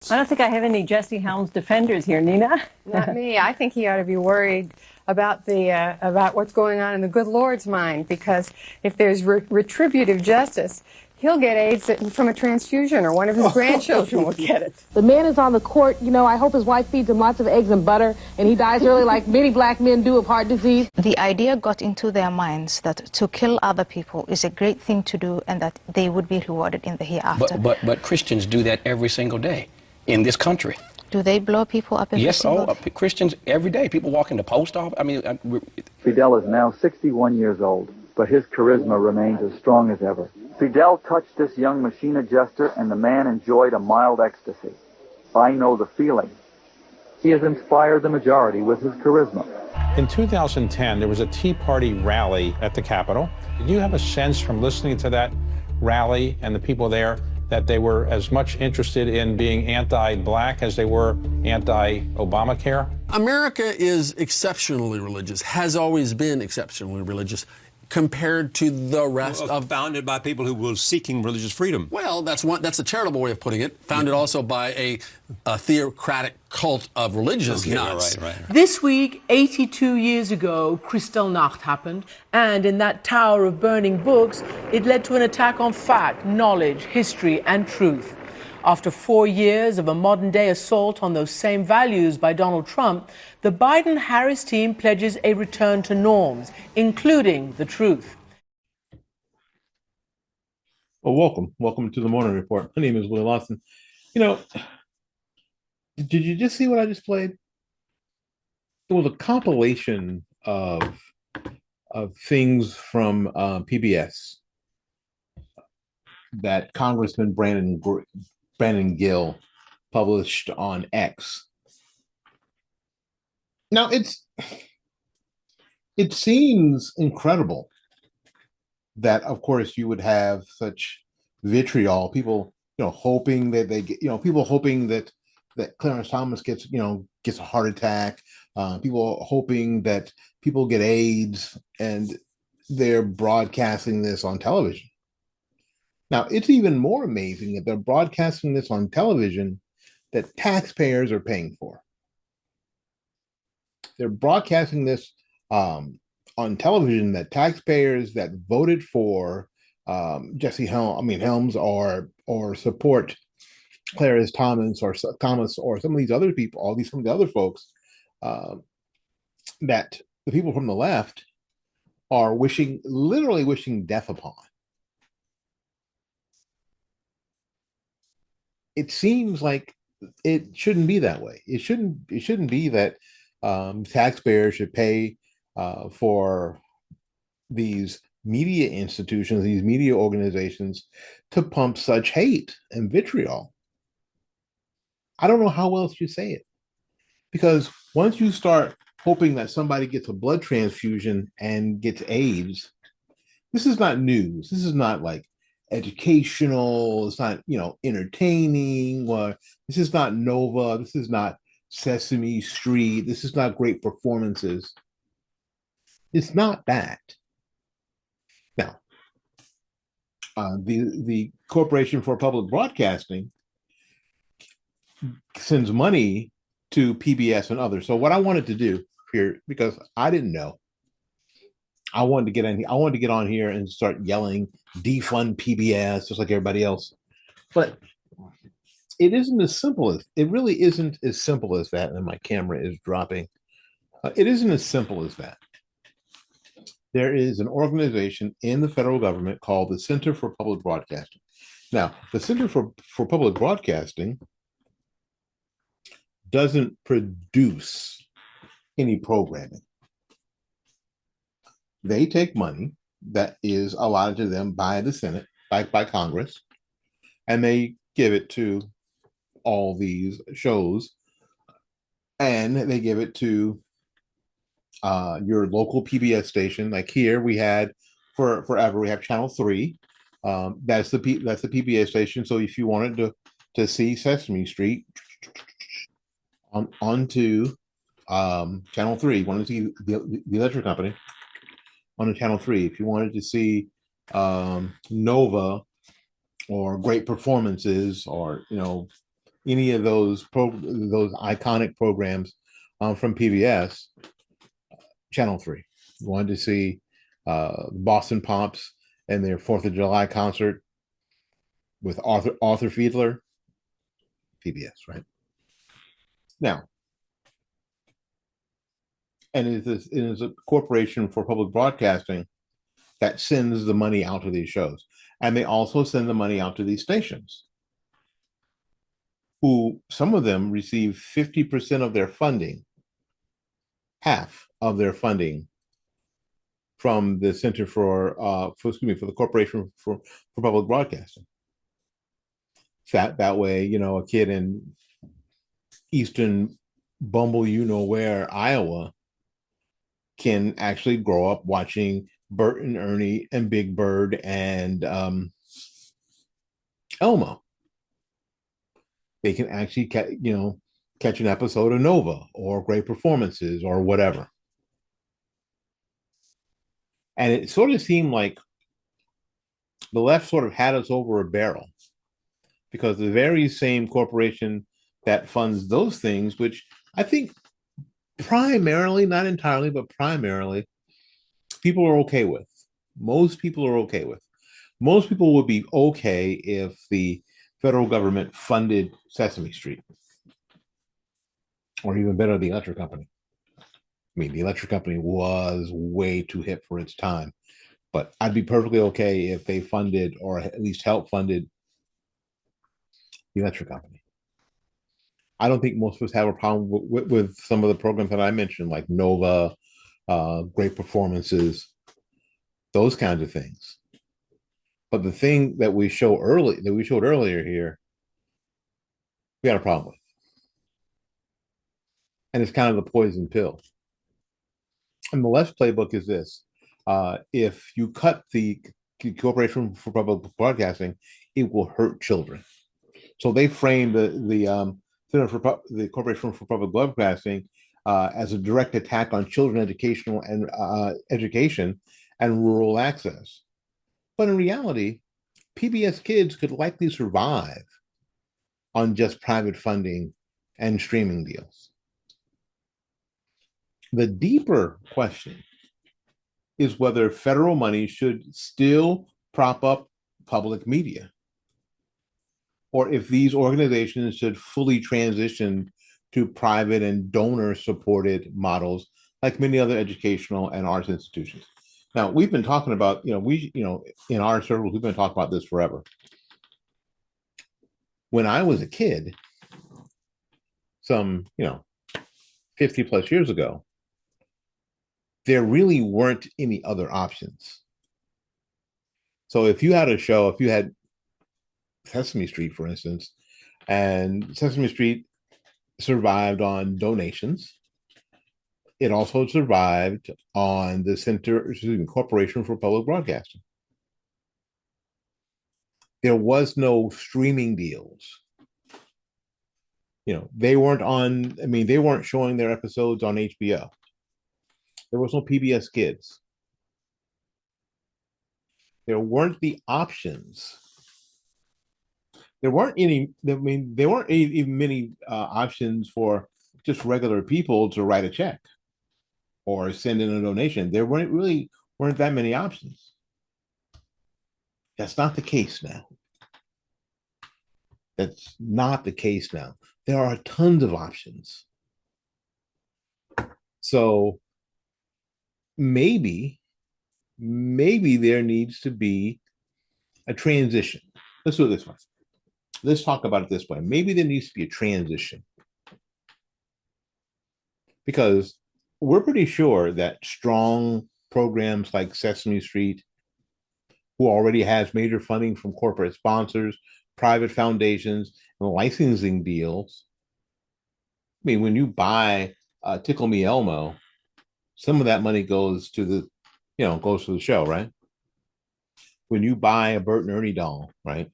I don't think I have any Jesse Helms defenders here, Nina. Not me. I think he ought to be worried about about what's going on in the good Lord's mind, because if there's retributive justice, he'll get AIDS from a transfusion, or one of his grandchildren will get it. The man is on the court. You know, I hope his wife feeds him lots of eggs and butter, and he dies early like many black men do of heart disease. The idea got into their minds that to kill other people is a great thing to do and that they would be rewarded in the hereafter. But Christians do that every single day in this country. Do they blow people up every yes, single day? Christians every day. People walk in the post office. I mean, Fidel is now 61 years old, but his charisma remains as strong as ever. Fidel touched this young machine adjuster, and the man enjoyed a mild ecstasy. I know the feeling. He has inspired the majority with his charisma. In 2010, there was a Tea Party rally at the Capitol. Did you have a sense from listening to that rally and the people there that they were as much interested in being anti-black as they were anti-Obamacare? America is exceptionally religious, has always been exceptionally religious compared to the rest of... Founded by people who were seeking religious freedom. Well, that's a charitable way of putting it. Founded also by a theocratic cult of religious nuts. Right. This week, 82 years ago, Kristallnacht happened, and in that tower of burning books, it led to an attack on fact, knowledge, history, and truth. After 4 years of a modern-day assault on those same values by Donald Trump, the Biden-Harris team pledges a return to norms, including the truth. Well, welcome to the Morning Report. My name is Willie Lawson. You know, did you just see what I just played? It was a compilation of things from PBS that Congressman Brandon Gill published on X. Now, it seems incredible that, of course, you would have such vitriol, people, hoping that they get, people hoping that Clarence Thomas gets a heart attack, people hoping that people get AIDS, and they're broadcasting this on television. Now, it's even more amazing that they're broadcasting this on television that taxpayers are paying for. They're broadcasting this on television that taxpayers that voted for Helms or support Clarence Thomas or some of these other people, some of the other folks, that the people from the left are literally wishing death upon. It seems like it shouldn't be that way. It shouldn't be that taxpayers should pay for these media institutions, these media organizations, to pump such hate and vitriol. I don't know how else you say it, because once you start hoping that somebody gets a blood transfusion and gets AIDS, this is not news. This is not like educational. It's not, entertaining. Or this is not Nova. This is not Sesame Street. This is not great performances. It's not that. Now, the Corporation for Public Broadcasting sends money to PBS and others. So what I wanted to do here, because I didn't know, I wanted to get on here and start yelling, defund PBS, just like everybody else. But it really isn't as simple as that. And my camera is dropping. It isn't as simple as that. There is an organization in the federal government called the Center for Public Broadcasting. Now, the Center for Public Broadcasting doesn't produce any programming. They take money that is allotted to them by the Senate, by Congress, and they give it to all these shows, and they give it to your local PBS station. Like here, we had forever, we have Channel 3. That's the PBS station. So if you wanted to see Sesame Street, onto Channel 3, wanted to see the electric company, on Channel 3. If you wanted to see Nova or great performances or any of those iconic programs from PBS, Channel 3. You wanted to see Boston Pops and their 4th of July concert with Arthur Fiedler, PBS, right? Now, and it is a corporation for public broadcasting that sends the money out to these shows. And they also send the money out to these stations, who some of them receive 50% of their funding, half of their funding, from the Center for the Corporation for Public Broadcasting. That way, a kid in eastern Bumble-you-know-where, Iowa, can actually grow up watching Bert and Ernie and Big Bird and Elmo. They can actually catch an episode of Nova or Great Performances or whatever. And it sort of seemed like the left sort of had us over a barrel, because the very same corporation that funds those things, which I think primarily, not entirely, but primarily, people are okay with. Most people are okay with. Most people would be okay if the federal government funded Sesame Street, or even better, the electric company. I mean, the electric company was way too hip for its time, but I'd be perfectly okay if they funded, or at least helped funded, the electric company. I don't think most of us have a problem with some of the programs that I mentioned, like Nova, Great Performances, those kinds of things. But the thing that we showed earlier here, we got a problem with. And it's kind of the poison pill. And the left playbook is this. If you cut the Corporation for Public Broadcasting, it will hurt children. So they framed the Corporation for Public Broadcasting as a direct attack on children education and rural access. But in reality, PBS Kids could likely survive on just private funding and streaming deals. The deeper question is whether federal money should still prop up public media, or if these organizations should fully transition to private and donor-supported models like many other educational and arts institutions. Now, we've been talking about, in our circles, we've been talking about this forever. When I was a kid, some, 50 plus years ago, there really weren't any other options. So if you had a show, if you had Sesame Street, for instance, and Sesame Street survived on donations, it also survived on the Corporation for Public Broadcasting. There was no streaming deals. They weren't showing their episodes on HBO. There was no PBS Kids. There weren't the options. There weren't even many options for just regular people to write a check or send in a donation. There weren't that many options. That's not the case now. That's not the case now. There are tons of options. So maybe there needs to be a transition. Let's do it this way. Let's talk about it this way. Maybe there needs to be a transition, because we're pretty sure that strong programs like Sesame Street, who already has major funding from corporate sponsors, private foundations, and licensing deals. I mean, when you buy Tickle Me Elmo, some of that money goes to the show, right? When you buy a Bert and Ernie doll, right?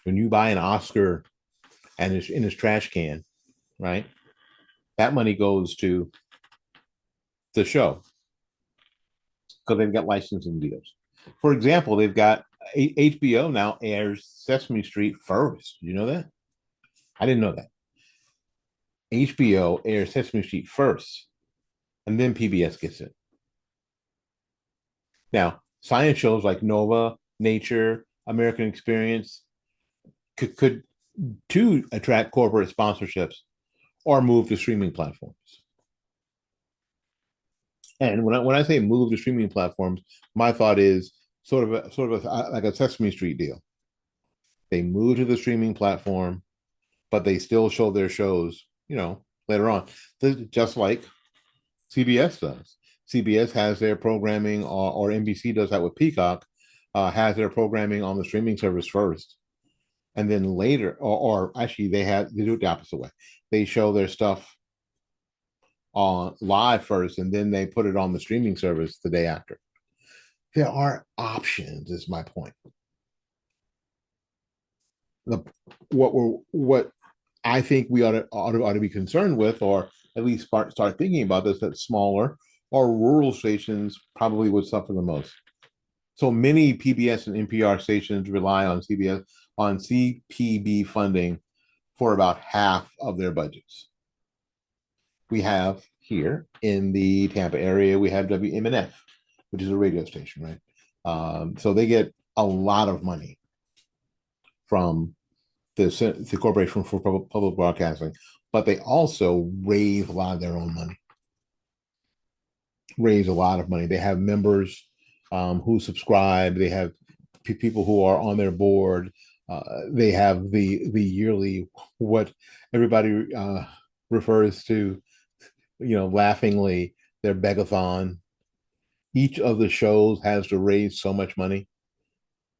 When you buy an Oscar and it's in his trash can, right? That money goes to the show, because they've got licensing deals. For example, they've got HBO now airs Sesame Street first. You know that? I didn't know that. HBO airs Sesame Street first, and then PBS gets it. Now, science shows like Nova, Nature, American Experience could too attract corporate sponsorships or move to streaming platforms. And when I say move to streaming platforms, my thought is sort of like a Sesame Street deal. They move to the streaming platform, but they still show their shows, later on, just like CBS does. CBS has their programming, or NBC does that with Peacock, has their programming on the streaming service first, and then later, or actually they do it the opposite way. They show their stuff on live first, and then they put it on the streaming service the day after. There are options, is my point. What I think we ought to be concerned with, or at least start thinking about this, that smaller or rural stations probably would suffer the most. So many PBS and NPR stations rely on CPB funding for about half of their budgets. We have here in the Tampa area, we have WMNF, which is a radio station, right? So they get a lot of money from the Corporation for Public Broadcasting, but they also raise a lot of their own money. Raise a lot of money. They have members who subscribe. They have people who are on their board. They have the yearly, what everybody refers to, laughingly, their begathon. Each of the shows has to raise so much money.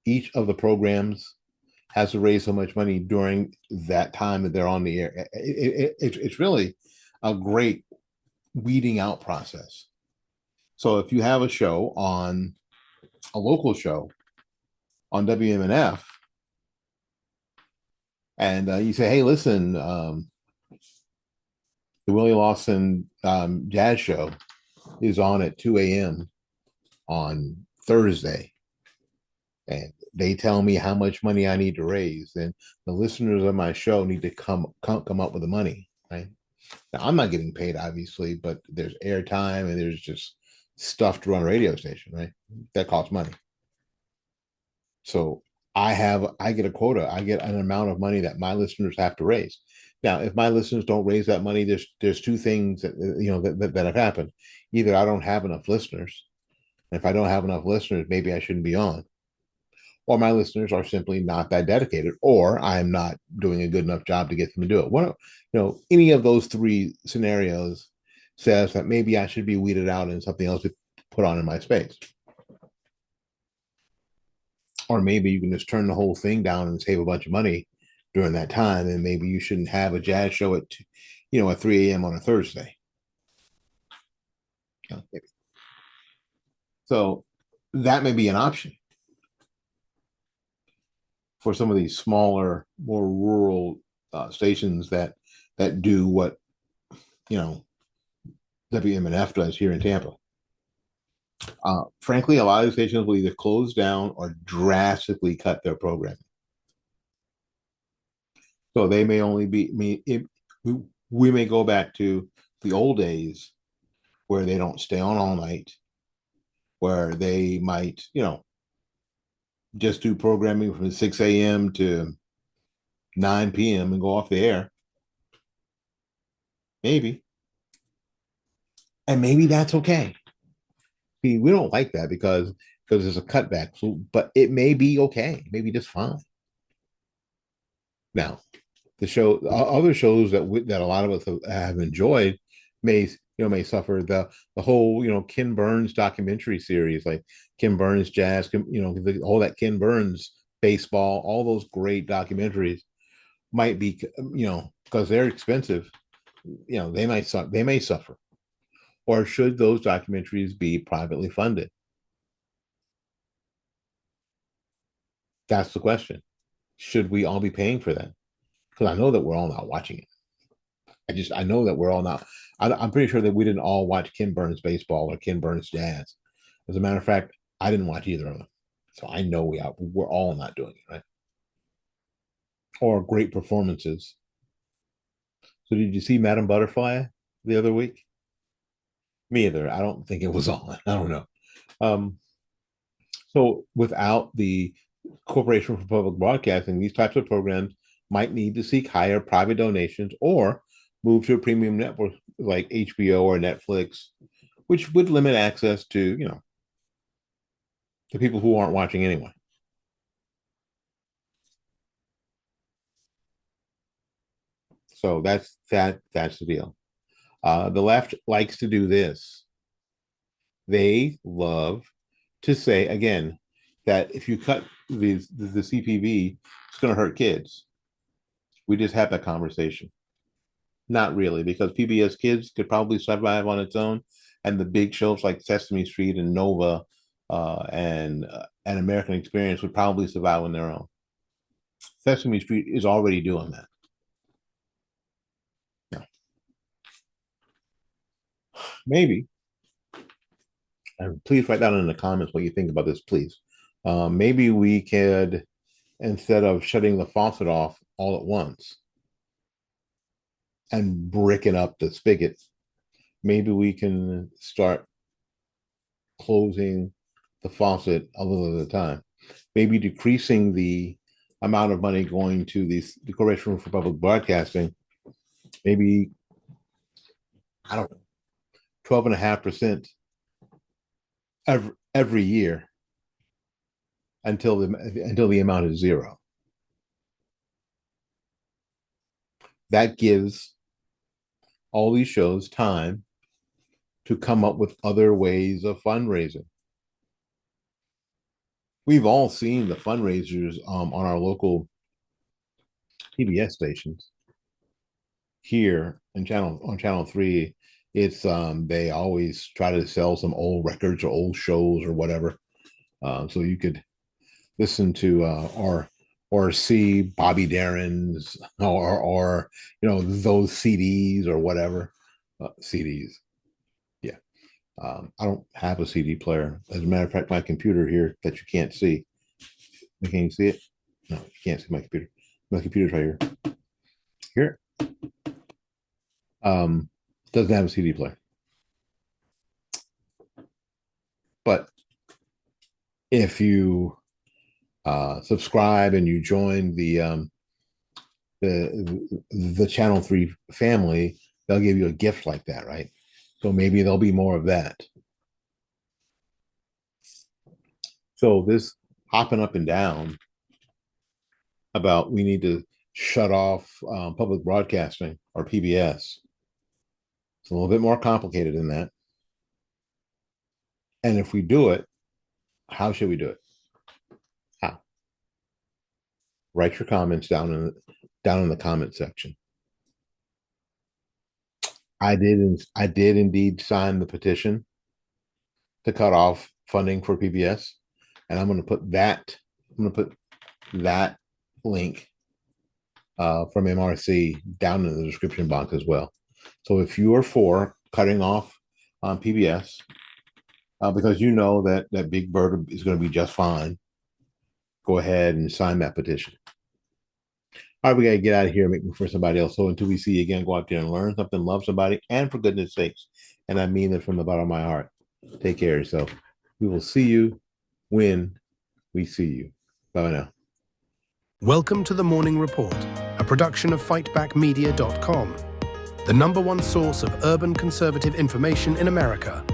Each of the programs has to raise so much money during that time that they're on the air. It's really a great weeding out process. So if you have a show on a local show on WMNF, and you say, hey, listen, the Willie Lawson jazz show is on at 2 a.m. on Thursday, and they tell me how much money I need to raise, then the listeners of my show need to come up with the money, right? Now, I'm not getting paid, obviously, but there's airtime and there's just stuff to run a radio station, right? That costs money. So I get a quota. I get an amount of money that my listeners have to raise. Now, if my listeners don't raise that money, there's two things that have happened. Either I don't have enough listeners, and if I don't have enough listeners, maybe I shouldn't be on, or my listeners are simply not that dedicated, or I'm not doing a good enough job to get them to do it. Any of those three scenarios says that maybe I should be weeded out and something else to put on in my space. Or maybe you can just turn the whole thing down and save a bunch of money during that time, and maybe you shouldn't have a jazz show at 3 a.m. on a Thursday. Maybe. So that may be an option for some of these smaller, more rural stations that do what WMNF does here in Tampa. Frankly, a lot of stations will either close down or drastically cut their programming. So they may only we may go back to the old days where they don't stay on all night, where they might, just do programming from 6 a.m. to 9 p.m. and go off the air. Maybe. And maybe that's okay. See, we don't like that because there's a cutback. So, but it may be okay, maybe just fine. Now, other shows that a lot of us have enjoyed may suffer. The whole Ken Burns documentary series, like Ken Burns jazz, all that Ken Burns baseball, all those great documentaries might be, because they're expensive, they may suffer. Or should those documentaries be privately funded? That's the question. Should we all be paying for that? Because I know that we're all not watching it. I know that we're all not. I'm pretty sure that we didn't all watch Ken Burns baseball or Ken Burns jazz. As a matter of fact, I didn't watch either of them. So I know we're all not doing it, right? Or great performances So did you see Madame Butterfly the other week? Me either. I don't think it was on. I don't know. So without the Corporation for Public Broadcasting, these types of programs might need to seek higher private donations or move to a premium network like HBO or Netflix, which would limit access to, the people who aren't watching anyway. So that's the deal. The left likes to do this. They love to say, again, that if you cut the CPV, it's going to hurt kids. We just had that conversation. Not really, because PBS Kids could probably survive on its own, and the big shows like Sesame Street and Nova and American Experience would probably survive on their own. Sesame Street is already doing that. Yeah. Maybe. And please write down in the comments what you think about this, please. Maybe we could, instead of shutting the faucet off all at once and bricking up the spigot, maybe we can start closing the faucet a little at a time. Maybe decreasing the amount of money going to the Corporation for Public Broadcasting, maybe, I don't know, 12.5% every year until the amount is zero. That gives all these shows time to come up with other ways of fundraising. We've all seen the fundraisers on our local PBS stations. Here on channel 3, it's they always try to sell some old records or old shows or whatever, so you could listen to or see Bobby Darin's or those CDs or whatever. CDs. Yeah. I don't have a CD player. As a matter of fact, my computer here that you can't see. Can you see it? No, you can't see my computer. My computer's right here. Doesn't have a CD player. But if you subscribe and you join the Channel 3 family, they'll give you a gift like that, right? So maybe there'll be more of that. So this hopping up and down about we need to shut off public broadcasting or PBS. It's a little bit more complicated than that. And if we do it, how should we do it? How? Write your comments down in the comment section. I did indeed sign the petition to cut off funding for PBS, and I'm going to put that link from MRC down in the description box as well. So if you are for cutting off on PBS, because you know that Big Bird is going to be just fine, go ahead and sign that petition. All right, we got to get out of here and make room for somebody else. So until we see you again, go out there and learn something, love somebody, and for goodness sakes, and I mean it from the bottom of my heart, take care of yourself. We will see you when we see you. Bye now. Welcome to The Morning Report, a production of fightbackmedia.com, the #1 source of urban conservative information in America.